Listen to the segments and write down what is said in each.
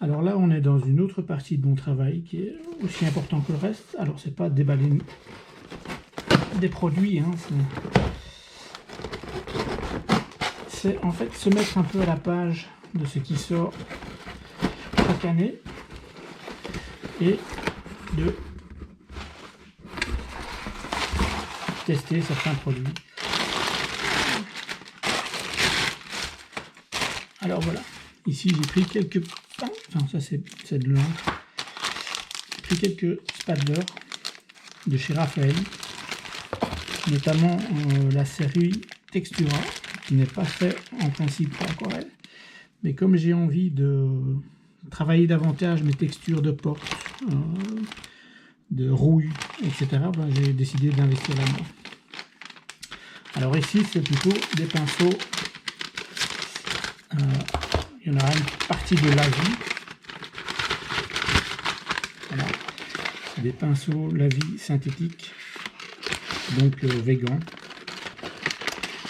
Alors là, on est dans une autre partie de mon travail qui est aussi important que le reste. Alors, c'est pas déballer des produits, hein, c'est en fait se mettre un peu à la page de ce qui sort chaque année et de tester certains produits. Alors voilà, ici j'ai pris quelques pains, enfin ça c'est de l'encre. J'ai pris quelques spatlers de chez Raphaël, notamment la série Textura, qui n'est pas fait en principe pour aquarelle, mais comme j'ai envie de travailler davantage mes textures de porte, de rouille, etc., ben, j'ai décidé d'investir là-dedans. Alors ici c'est plutôt des pinceaux, il y en aura une partie de Lavis, voilà, c'est des pinceaux Lavis synthétiques, donc vegan.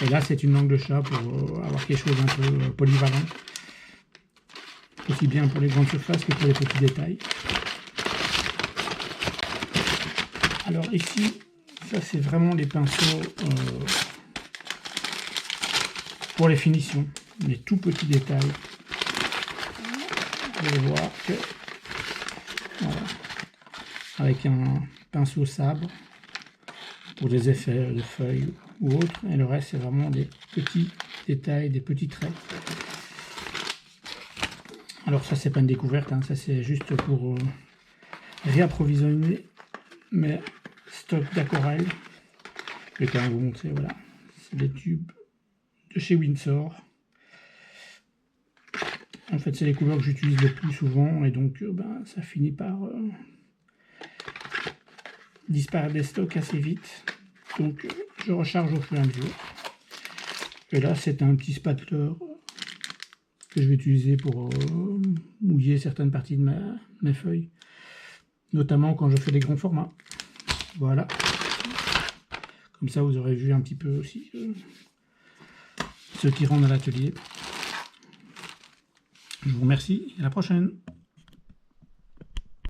Et là c'est une langue de chat pour avoir quelque chose un peu polyvalent, aussi bien pour les grandes surfaces que pour les petits détails. Alors ici, ça c'est vraiment les pinceaux pour les finitions, les tout petits détails. Vous allez voir que, voilà, avec un pinceau sabre pour des effets de feuilles ou autres, et le reste c'est vraiment des petits détails, des petits traits. Alors ça c'est pas une découverte, hein, ça c'est juste pour réapprovisionner mes stocks d'aquarelle. Je vais quand même vous montrer, voilà, c'est des tubes de chez Winsor. En fait c'est les couleurs que j'utilise le plus souvent et donc ben, ça finit par disparaître des stocks assez vite, donc je recharge au fur et à mesure. Et là c'est un petit spatler que je vais utiliser pour mouiller certaines parties de mes feuilles, notamment quand je fais des grands formats. Voilà, comme ça vous aurez vu un petit peu aussi ce qui rentre à l'atelier. Je vous remercie et à la prochaine.